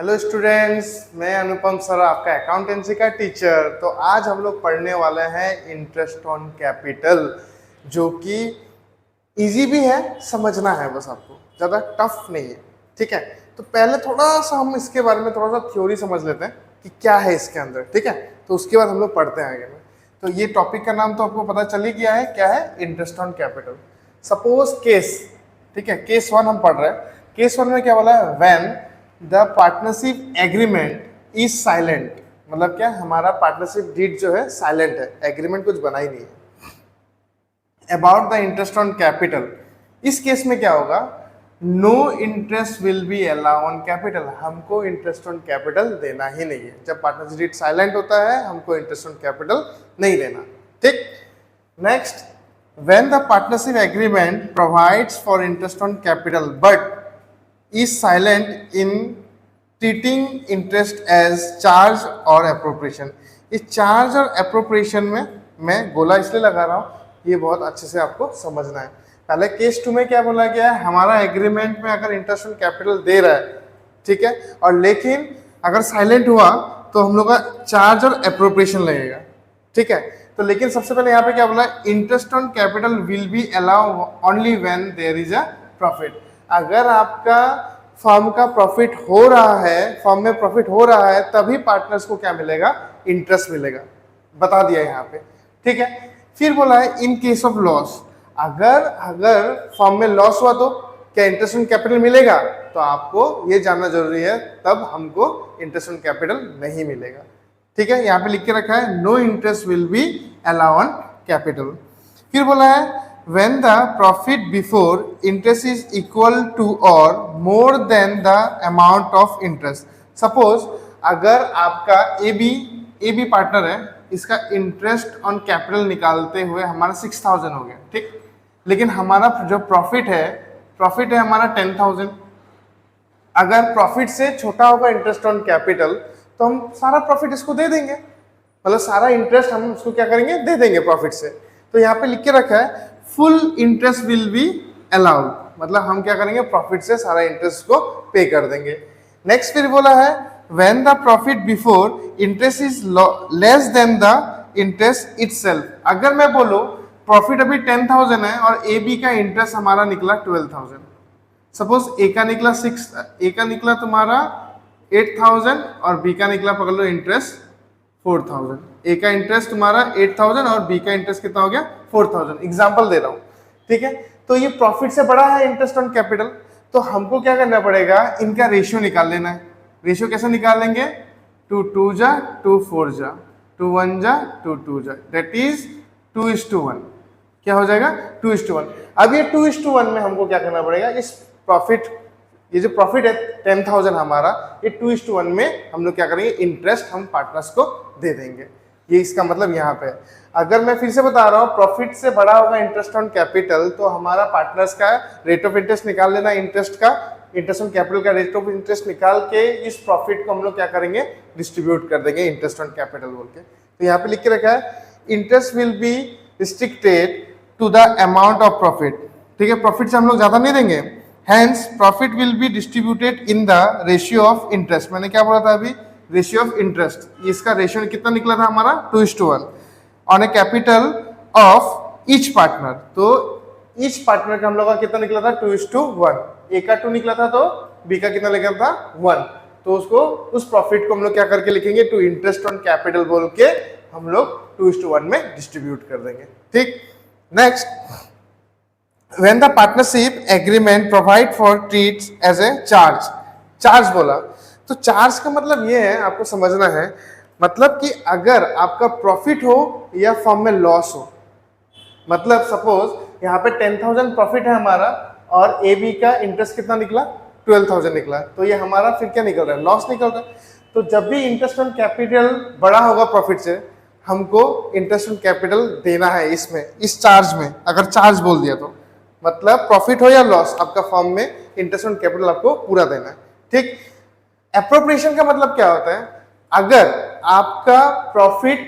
Hello students, मैं अनुपम sir, आपका accountancy का टीचर। तो आज हम लोग पढ़ने वाले हैं इंटरेस्ट ऑन कैपिटल, जो कि इजी भी है, समझना है, बस आपको ज़्यादा टफ नहीं है। ठीक है, तो पहले थोड़ा सा हम इसके बारे में थोड़ा सा थ्योरी समझ लेते हैं कि क्या है इसके अंदर। ठीक है, तो उसके बाद हम लोग पढ़ते हैं आगे में। तो ये टॉपिक का नाम तो आपको पता चल ही गया है, क्या है? Interest on capital. Suppose case, ठीक है, केस 1 हम पढ़ रहे हैं। केस 1 में क्या बोला है? When the partnership agreement is silent, मतलब क्या, हमारा पार्टनरशिप डीड जो है साइलेंट है, एग्रीमेंट कुछ बना ही नहीं है। About the interest on capital, इस केस में क्या होगा? No interest will be allow on capital, हमको इंटरेस्ट ऑन कैपिटल देना ही नहीं है। जब पार्टनरशिप डीड साइलेंट होता है, हमको इंटरेस्ट ऑन कैपिटल नहीं देना। ठीक, next, when the partnership agreement provides for interest on capital but is silent in treating interest as charge और appropriation। इस चार्ज और एप्रोप्रिएशन में मैं गोला इसलिए लगा रहा हूँ, ये बहुत अच्छे से आपको समझना है। पहले केस 2 में क्या बोला गया है? हमारा एग्रीमेंट में अगर इंटरेस्ट ऑन कैपिटल दे रहा है, ठीक है, और लेकिन अगर साइलेंट हुआ तो हम लोग का चार्ज और एप्रोप्रिएशन लगेगा। ठीक है, तो लेकिन सबसे पहले यहाँ पे क्या बोला? Interest on capital will be allow only when there is a profit. अगर आपका फर्म का प्रॉफिट हो रहा है, फर्म में प्रॉफिट हो रहा है, तभी पार्टनर्स को क्या मिलेगा? इंटरेस्ट मिलेगा। बता दिया यहाँ पे। ठीक है, फिर बोला है इन केस ऑफ लॉस, अगर फर्म में लॉस हुआ तो क्या इंटरेस्ट ऑन कैपिटल मिलेगा? तो आपको ये जानना जरूरी है, तब हमको इंटरेस्ट ऑन कैपिटल नहीं मिलेगा। ठीक है, यहाँ पे लिख के रखा है no interest will be allow on capital. फिर बोला है when the profit before interest is equal to or more than the amount of interest। suppose अगर आपका ए बी पार्टनर है, इसका इंटरेस्ट ऑन कैपिटल निकालते हुए हमारा 6000 हो गया। ठीक, लेकिन हमारा जो प्रॉफिट है हमारा 10,000। अगर प्रॉफिट से छोटा होगा इंटरेस्ट ऑन कैपिटल, तो हम सारा प्रॉफिट इसको दे देंगे, मतलब सारा इंटरेस्ट हम उसको क्या करेंगे? दे देंगे प्रॉफिट से। तो यहाँ पे लिख के रखा है full interest will be allowed, मतलब हम क्या करेंगे? प्रॉफिट से सारा इंटरेस्ट को पे कर देंगे। नेक्स्ट फिर बोला है when the profit before interest is less than the interest itself. अगर मैं बोलूं प्रॉफिट अभी 10,000 है और ए बी का इंटरेस्ट हमारा निकला 12,000। सपोज ए का निकला तुम्हारा 8,000 और बी का निकला, पकड़ लो, इंटरेस्ट 4,000। ए का इंटरेस्ट तुम्हारा 8,000 और बी का इंटरेस्ट कितना हो गया? 4,000। एग्जांपल दे रहा हूं। ठीक है, तो ये प्रॉफिट से बड़ा है इंटरेस्ट ऑन कैपिटल, तो हमको क्या करना पड़ेगा? इनका रेशियो निकाल लेना है। रेशियो कैसे निकाल लेंगे? 2 2 जा 2 4 जा 2 1 जा 2 2 जा, दैट इज 2:1। क्या हो जाएगा? 2:1। अब ये 2:1 में हमको क्या करना पड़ेगा? इस प्रॉफिट, ये जो प्रॉफिट है 10,000 हमारा, ये 2:1 में हम लोग क्या करेंगे? इंटरेस्ट हम पार्टनर्स को दे देंगे। ये इसका मतलब यहाँ पे। अगर मैं फिर से बता रहा हूँ, प्रॉफिट से बड़ा होगा इंटरेस्ट ऑन कैपिटल, तो हमारा पार्टनर्स का रेट ऑफ इंटरेस्ट निकाल लेना, इंटरेस्ट ऑन कैपिटल का रेट ऑफ इंटरेस्ट निकाल के इस प्रॉफिट को हम लोग क्या करेंगे? डिस्ट्रीब्यूट कर देंगे इंटरेस्ट ऑन कैपिटल बोल के। तो यहाँ पे लिख के रखा है interest will be restricted to the amount of profit. ठीक है, प्रॉफिट से हम लोग ज्यादा नहीं देंगे। Hence, profit will be distributed in the ratio of interest। मैंने क्या बोला था अभी? Ratio of interest. इसका रेशियो कितना निकला था हमारा? 2:1 on A capital of each partner. तो ईच पार्टनर का हम लोग का कितना निकला था? 2:1। ए का 2 निकला था तो बी का कितना निकला था? 1। तो उसको, उस प्रॉफिट को हम लोग क्या करके लिखेंगे? टू इंटरेस्ट ऑन कैपिटल बोल के हम लोग 2:1 में डिस्ट्रीब्यूट कर देंगे। ठीक, next, when the partnership agreement provide for treats as a charge बोला, तो चार्ज का मतलब ये है, आपको समझना है, मतलब कि अगर आपका प्रॉफिट हो या फर्म में लॉस हो, मतलब सपोज यहाँ पे 10,000 प्रॉफिट है हमारा और ए बी का इंटरेस्ट कितना निकला? 12,000 निकला, तो ये हमारा फिर क्या निकल रहा है? लॉस निकल रहा है। तो जब भी इंटरेस्ट ऑन कैपिटल बड़ा होगा प्रॉफिट से, हमको इंटरेस्ट ऑन कैपिटल देना है इसमें, इस चार्ज में। अगर चार्ज बोल दिया तो मतलब प्रॉफिट हो या लॉस, आपका फर्म में इंटरेस्ट ऑन कैपिटल आपको पूरा देना है। ठीक, एप्रोप्रिएशन का मतलब क्या होता है? अगर आपका प्रॉफिट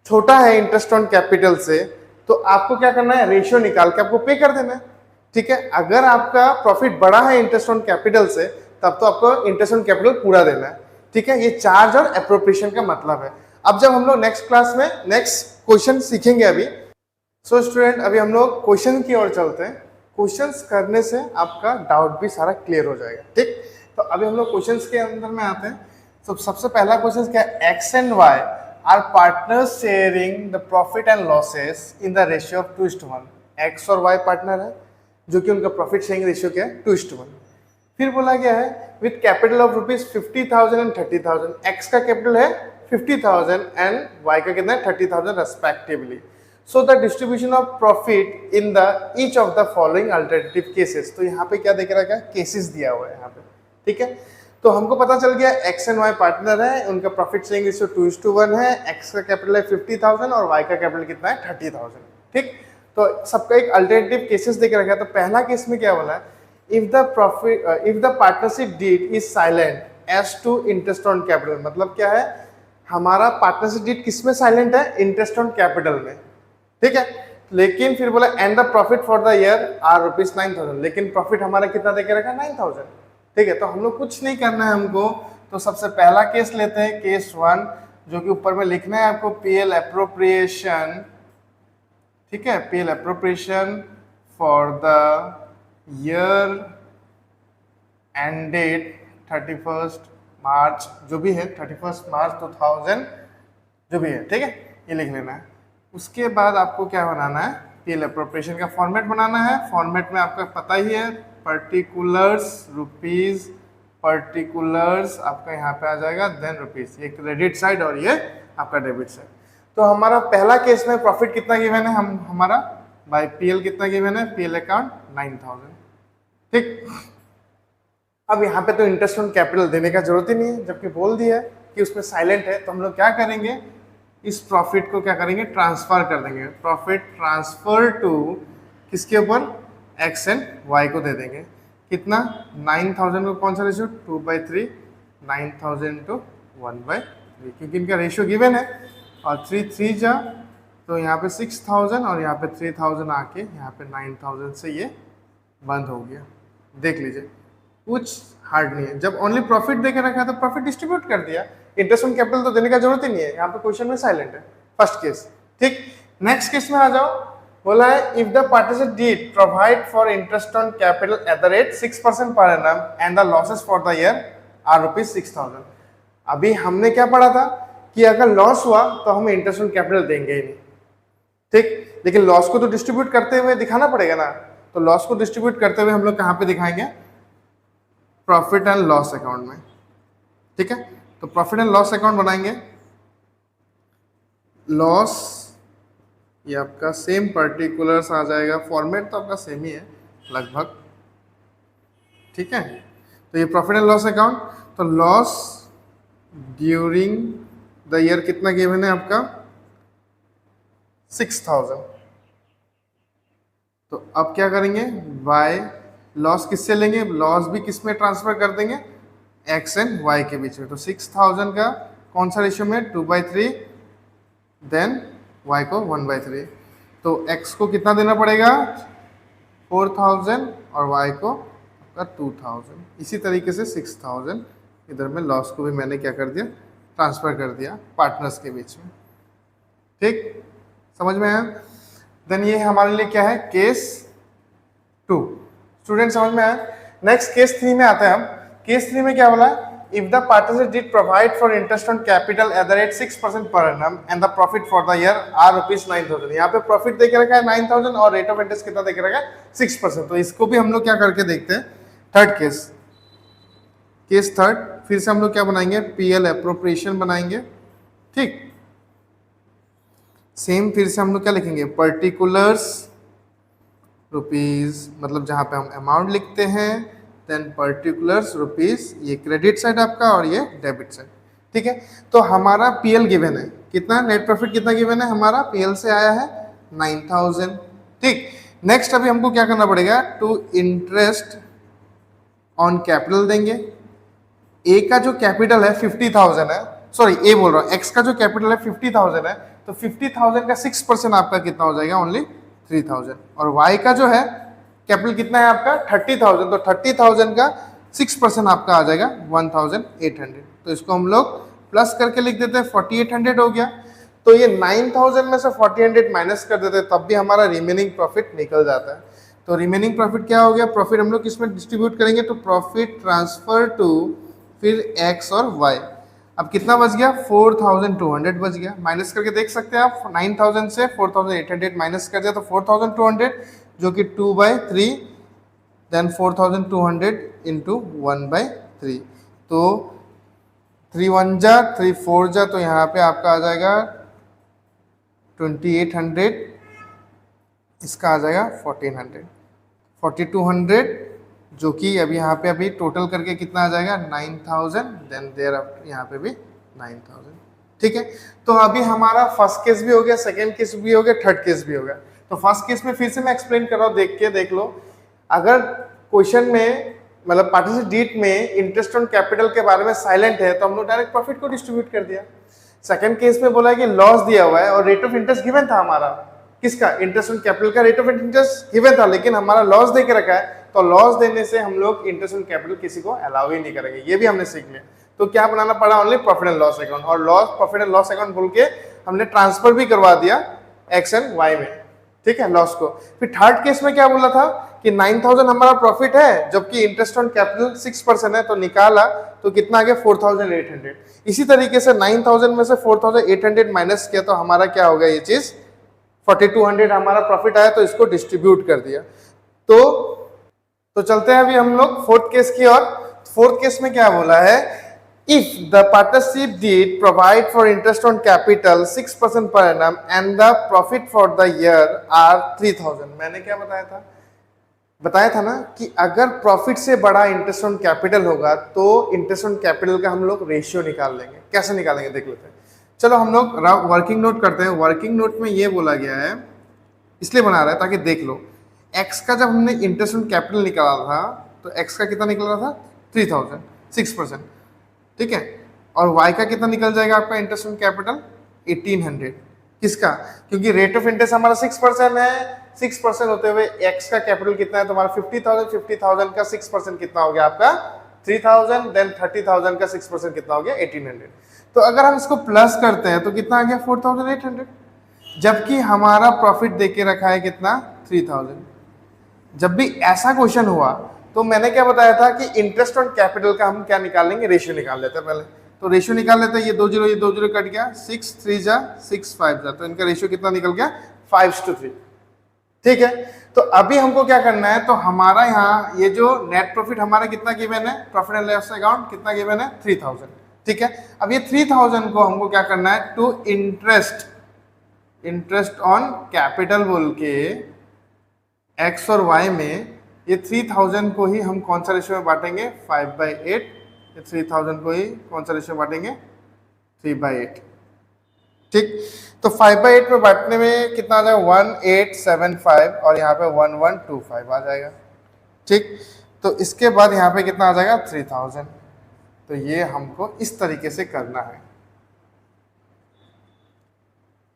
छोटा है इंटरेस्ट ऑन कैपिटल से, तो आपको क्या करना है? रेशियो निकाल के आपको पे कर देना है। ठीक है, अगर आपका प्रॉफिट बड़ा है इंटरेस्ट ऑन कैपिटल से, तब तो आपको इंटरेस्ट ऑन कैपिटल पूरा देना है, ठीक है। ये चार्ज और एप्रोप्रिएशन का मतलब है। अब जब हम लोग नेक्स्ट क्लास में नेक्स्ट क्वेश्चन सीखेंगे अभी, सो स्टूडेंट अभी हम लोग क्वेश्चन की ओर चलते हैं। क्वेश्चंस करने से आपका डाउट भी सारा क्लियर हो जाएगा, ठीक। तो अभी हम लोग क्वेश्चंस के अंदर में आते हैं। तो सबसे पहला क्वेश्चन क्या है, X and Y are partners sharing the profit and losses in the ratio of 2:1। X और वाई पार्टनर है जो कि उनका प्रॉफिट शेयरिंग रेशियो क्या है, 2:1। फिर बोला गया है with capital of ₹50,000 and 30,000। X का कैपिटल है 50,000 एंड वाई का कितना है 30,000 respectively. So the distribution of profit in the each of the following alternative cases. तो यहाँ पे क्या देख रहा है, केसेस दिया हुआ है यहाँ पे, ठीक है। तो हमको पता चल गया एक्स एंड वाई पार्टनर है, उनका प्रॉफिट शेयरिंग रेशियो 2:1 है। एक्स का कैपिटल है 50,000 और वाई का कैपिटल कितना है 30,000, ठीक। तो सबका एक अल्टरनेटिव केसेस देख रखा है। तो पहला केस में क्या बोला है, if the partnership deed is silent as to interest on capital. मतलब क्या है, हमारा पार्टनरशिप डीड किस में साइलेंट है, इंटरेस्ट ऑन कैपिटल में, ठीक है। लेकिन फिर बोला and the profit for the year are ₹9,000। लेकिन प्रॉफिट हमारा कितना देके रखा है, 9,000, ठीक है। तो हम लोग कुछ नहीं करना है हमको। तो सबसे पहला केस लेते हैं, केस 1, जो कि ऊपर में लिखना है आपको पीएल एप्रोप्रिएशन, ठीक है। PL appropriation for the year ended 31 मार्च, जो भी है 31 मार्च 2000 जो भी है, ठीक है, ये लिख लेना है। उसके बाद आपको क्या बनाना है, पीएल एप्रोप्रिएशन का फॉर्मेट बनाना है। फॉर्मेट में आपका पता ही है, पर्टिकुलर्स रुपीज, पर्टिकुलर्स आपका यहाँ पे आ जाएगा, देन रुपीज, ये क्रेडिट साइड और ये आपका डेबिट साइड। तो हमारा पहला केस में प्रॉफिट कितना गिवन है, हमारा बाय पीएल कितना गिवन है, पीएल अकाउंट 9,000, ठीक। अब यहाँ पे तो इंटरेस्ट ऑन कैपिटल देने का जरूरत ही नहीं है, जबकि बोल दिया है कि उसमें साइलेंट है। तो हम लोग क्या करेंगे, इस प्रॉफिट को क्या करेंगे, ट्रांसफर कर देंगे। प्रॉफिट ट्रांसफर टू किसके ऊपर, एक्स एंड वाई को दे देंगे। कितना, 9,000 को कौन सा रेशियो, 2/3, 9,000 to 1/3, क्योंकि इनका रेशियो गिवन है। और 3 जा तो यहाँ पे 6,000 और यहाँ पे 3,000 आके यहाँ पे 9,000 से ये बंद हो गया। देख लीजिए, कुछ हार्ड नहीं है। जब ओनली प्रॉफिट देके रखा है तो प्रॉफिट डिस्ट्रीब्यूट कर दिया, इंटरेस्ट ऑन कैपिटल तो देने का जरूरत ही नहीं है। यहाँ पे क्वेश्चन में साइलेंट है, फर्स्ट केस, ठीक। नेक्स्ट केस में आ जाओ, बोला है if the partnership deed provide for interest on capital at the rate 6% per annum and the losses for the year are ₹6,000। अभी हमने क्या पढ़ा था कि अगर लॉस हुआ तो हम इंटरेस्ट ऑन कैपिटल देंगे ही नहीं, ठीक। लेकिन लॉस को तो डिस्ट्रीब्यूट करते हुए दिखाना पड़ेगा ना। तो लॉस को डिस्ट्रीब्यूट करते हुए हम लोग कहाँ पे दिखाएंगे, प्रॉफिट एंड लॉस अकाउंट में, ठीक है। तो प्रॉफिट एंड लॉस अकाउंट बनाएंगे। लॉस ये आपका सेम पर्टिकुलर्स आ जाएगा, फॉर्मेट तो आपका सेम ही है लगभग, ठीक है। तो ये प्रॉफिट एंड लॉस अकाउंट। तो लॉस ड्यूरिंग द ईयर कितना गिवन है आपका, 6,000। तो अब क्या करेंगे, बाय लॉस किससे लेंगे, लॉस भी किस में ट्रांसफर कर देंगे, एक्स एंड वाई के बीच में। तो 6,000 का कौन सा रेशियो में, 2/3, देन वाई को 1/3। तो एक्स को कितना देना पड़ेगा, 4,000 और वाई को 2,000। इसी तरीके से 6,000 इधर में लॉस को भी मैंने क्या कर दिया, ट्रांसफर कर दिया पार्टनर्स के बीच में, ठीक। समझ में आया। देन ये हमारे लिए क्या है, केस 2। स्टूडेंट समझ में आया। नेक्स्ट केस 3 में आते हैं हम। केस 3 में क्या बोला है, if the partnership deed provide for interest on capital at the rate 6% per annum and the profit for the year are ₹9,000। यहाँ पे प्रॉफिट देके रखा है 9,000 और रेट ऑफ इंटरेस्ट कितना देके रखा है, 6%। तो इसको भी हम लोग क्या करके देखते हैं, थर्ड केस, केस 3। फिर से हम लोग क्या बनाएंगे, पीएल एप्रोप्रिएशन बनाएंगे, ठीक। सेम फिर से हम लोग क्या लिखेंगे, पर्टिकुलर्स रुपीज, मतलब जहां पे हम अमाउंट लिखते हैं, देन पर्टिकुलर्स रुपीज, ये क्रेडिट साइड आपका और ये डेबिट साइड, ठीक है। तो हमारा पीएल गिवन है कितना, नेट प्रॉफिट कितना गिवन है, हमारा पीएल से आया है 9,000, ठीक। नेक्स्ट अभी हमको क्या करना पड़ेगा, टू इंटरेस्ट ऑन कैपिटल देंगे। ए का जो कैपिटल है 50,000 है, सॉरी ए बोल रहा हूँ, एक्स का जो कैपिटल है 50,000 है, तो 50,000 का 6% आपका कितना हो जाएगा, ओनली 3,000। और वाई का जो है कैपिटल कितना है आपका 30,000, तो 30,000 का 6% आपका आ जाएगा 1800। तो इसको हम लोग प्लस करके लिख देते हैं, 4800 हो गया। तो ये 9000 में से 4800 माइनस कर देते हैं, तब भी हमारा रिमेनिंग प्रॉफिट निकल जाता है। तो रिमेनिंग प्रॉफिट क्या हो गया, प्रॉफिट हम लोग किसमें डिस्ट्रीब्यूट करेंगे, तो प्रॉफिट ट्रांसफर टू फिर एक्स और वाई। अब कितना बच गया, 4200 बच गया। माइनस करके देख सकते हैं आप, 9000 से 4800 माइनस कर दिया तो 4200, जो कि 2/3, देन 4200 इंटू 1/3। तो 3 1 जा 3 4 जा, तो यहाँ पे आपका आ जाएगा 2800, इसका आ जाएगा 1400, 4200, जो कि अभी यहाँ पे अभी टोटल करके कितना आ जाएगा 9000, देन देयर यहाँ पे भी 9000। ठीक है, तो अभी हमारा फर्स्ट केस भी हो गया, सेकेंड केस भी हो गया, थर्ड केस भी हो गया। तो फर्स्ट केस में फिर से मैं एक्सप्लेन कर रहा हूँ, देख लो। अगर क्वेश्चन में मतलब पार्टनरशिप डीड में इंटरेस्ट ऑन कैपिटल के बारे में साइलेंट है, तो हम लोग डायरेक्ट प्रॉफिट को डिस्ट्रीब्यूट कर दिया। सेकंड केस में बोला है कि लॉस दिया हुआ है और रेट ऑफ इंटरेस्ट गिवन था हमारा, किसका, इंटरेस्ट ऑन कैपिटल का रेट ऑफ इंटरेस्ट गिवन था, लेकिन हमारा लॉस दे के रखा है, तो लॉस देने से हम लोग इंटरेस्ट ऑन कैपिटल किसी को अलाउ ही नहीं करेंगे, ये भी हमने सीख लिया। तो क्या बनाना पड़ा, only profit and loss account, और प्रॉफिट एंड लॉस अकाउंट बोल के हमने ट्रांसफर भी करवा दिया एक्स एंड वाई में, ठीक है, लॉस को। फिर थर्ड केस में क्या बोला था कि 9000 हमारा प्रॉफिट है, जबकि इंटरेस्ट ऑन कैपिटल 6% है, तो निकाला तो कितना आ गया 4800। इसी तरीके से 9000 में से 4800 माइनस किया, तो हमारा क्या होगा ये चीज 4200 हमारा प्रॉफिट आया, तो इसको डिस्ट्रीब्यूट कर दिया। तो चलते हैं अभी हम लोग फोर्थ केस की ओर। फोर्थ केस में क्या बोला है, if the partnership deed provide for interest on capital 6% per annum and the profit for the year are 3000। मैंने क्या बताया था ना कि अगर प्रॉफिट से बड़ा इंटरेस्ट ऑन कैपिटल होगा तो इंटरेस्ट ऑन कैपिटल का हम लोग रेशियो निकाल लेंगे। कैसे निकालेंगे देख लेते हैं। चलो हम लोग वर्किंग नोट करते हैं। वर्किंग नोट में ये बोला गया है, इसलिए बना रहा है ताकि देख लो, एक्स का जब हमने इंटरेस्ट ऑन कैपिटल निकाला था तो एक्स का कितना निकल रहा था 3000, 6%, ठीक है, और वाई का कितना निकल जाएगा आपका इंटरेस्ट ऑन कैपिटल 1800। किसका, क्योंकि रेट ऑफ इंटरेस्ट हमारा 6% है, 6% होते हुए एक्स का कैपिटल कितना है तुम्हारा 50,000, 50,000 का 6% कितना हो गया आपका 3000, देन 30,000 का 6% कितना हो गया 1800। तो अगर हम इसको प्लस करते हैं तो कितना आ गया 4800, जबकि हमारा प्रॉफिट देके रखा है कितना 3000। जब भी ऐसा क्वेश्चन हुआ तो मैंने क्या बताया था कि इंटरेस्ट ऑन कैपिटल का हम क्या निकाल लेंगे, रेशियो निकाल लेते हैं पहले। तो रेशियो निकाल लेते हैं, ये 2 0 कट गया, 6 3 जा 6 5 जा, तो इनका रेशियो कितना निकल गया 5:3, ठीक है। तो अभी हमको क्या करना है, तो हमारा यहाँ ये जो नेट प्रॉफिट हमारा कितना गिवन है, प्रॉफिट एंड लॉस अकाउंट कितना गिवन है 3000, ठीक है। अब ये 3000 को हमको क्या करना है, टू इंटरेस्ट ऑन कैपिटल बोल के एक्स और वाई में ये 3000 को ही हम कौन सा रेशियो में बांटेंगे 5/8, ये 3000 को ही कौन सा रेशियो में बांटेंगे 3/8, ठीक। तो 5/8 में बांटने में कितना आ जाएगा 1875 और यहाँ पे 1125 आ जाएगा, ठीक। तो इसके बाद यहाँ पे कितना आ जाएगा 3000। तो ये हमको इस तरीके से करना है।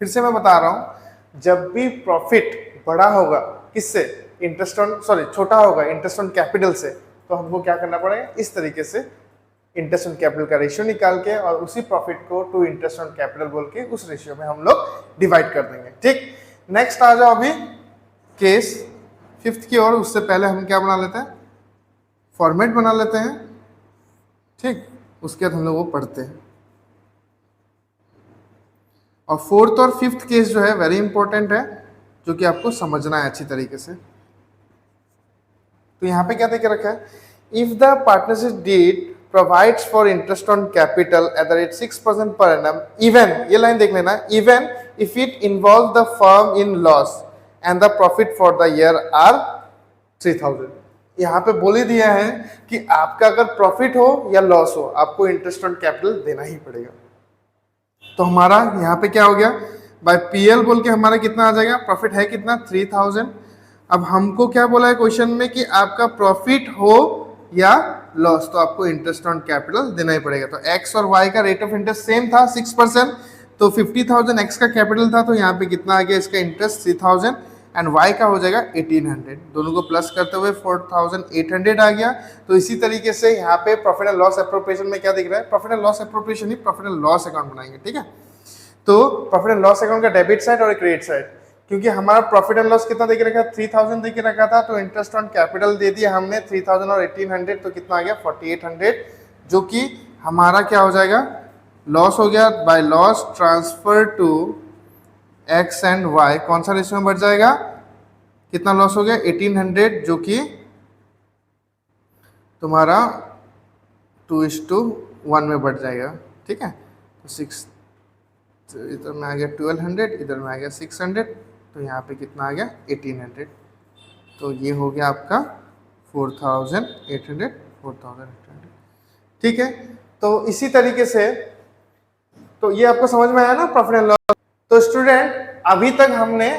फिर से मैं बता रहा हूं, जब भी प्रॉफिट बड़ा होगा किससे, इंटरेस्ट ऑन छोटा होगा इंटरेस्ट ऑन कैपिटल से, तो हमको क्या करना पड़ेगा, इस तरीके से इंटरेस्ट ऑन कैपिटल का रेशियो निकाल के और उसी प्रॉफिट को टू इंटरेस्ट ऑन कैपिटल बोल के उस रेशियो में हम लोग डिवाइड कर देंगे, ठीक। नेक्स्ट आ जाओ अभी केस फिफ्थ की ओर। उससे पहले हम क्या बना लेते हैं, फॉर्मेट बना लेते हैं, ठीक। उसके बाद हम लोग वो पढ़ते हैं। और फोर्थ और फिफ्थ केस जो है वेरी इंपॉर्टेंट है, जो कि आपको समझना है अच्छी तरीके से। तो यहाँ पे क्या देख रखा है, if the partnership deed provides for interest on capital at the rate 6% per annum, even, ये लाइन देख लेना, even if it involve the firm in loss and the profit for the year are 3000। यहाँ पे बोल ही दिया है कि आपका अगर प्रॉफिट हो या लॉस हो, आपको इंटरेस्ट ऑन कैपिटल देना ही पड़ेगा। तो हमारा यहाँ पे क्या हो गया, बाय पीएल बोल के हमारा कितना आ जाएगा, प्रॉफिट है कितना 3000। अब हमको क्या बोला है क्वेश्चन में कि आपका प्रॉफिट हो या लॉस, तो आपको इंटरेस्ट ऑन कैपिटल देना ही पड़ेगा। तो एक्स और वाई का रेट ऑफ इंटरेस्ट सेम था 6%, तो 50,000 एक्स का कैपिटल था, तो यहाँ पे कितना आ गया इसका इंटरेस्ट 3000, एंड y का हो जाएगा 1800, दोनों को प्लस करते हुए 4800 आ गया। तो इसी तरीके से यहाँ पे प्रॉफिट एंड लॉस एप्रोप्रिएशन में क्या दिख रहा है, profit and loss appropriation he profit and loss account बनाएंगे, ठीक है। तो प्रॉफिट एंड लॉस अकाउंट का डेबिट साइड और क्रेडिट साइड, क्योंकि हमारा प्रॉफिट एंड लॉस कितना देके रखा, 3000 देके रखा था, तो इंटरेस्ट ऑन कैपिटल दे दिया हमने 3000 और 1800, तो कितना आ गया 4800, जो कि हमारा क्या हो जाएगा, लॉस हो गया। By loss transfer to X and Y, कौन सा रेशियो में बढ़ जाएगा, कितना लॉस हो गया 1800, जो कि तुम्हारा 2:1 में बढ़ जाएगा, ठीक है। तो 6 इधर में आ गया 1200, इधर में आ गया 600, तो यहाँ पे कितना आ गया 1800, तो ये हो गया आपका 4800, ठीक है। तो इसी तरीके से, तो ये आपको समझ में आया ना प्रॉफिट एंड लॉस। तो स्टूडेंट अभी तक हमने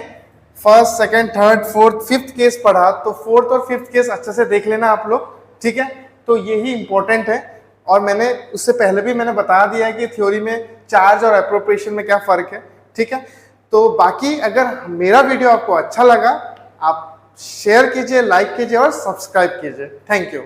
first, second, third, fourth, fifth case पढ़ा, तो फोर्थ और फिफ्थ केस अच्छे से देख लेना आप लोग, ठीक है। तो यही इंपॉर्टेंट है, और मैंने उससे पहले भी मैंने बता दिया है कि थ्योरी में चार्ज और एप्रोप्रिएशन में क्या फर्क है, ठीक है। तो बाकी अगर मेरा वीडियो आपको अच्छा लगा, आप शेयर कीजिए, लाइक कीजिए और सब्सक्राइब कीजिए। Thank you.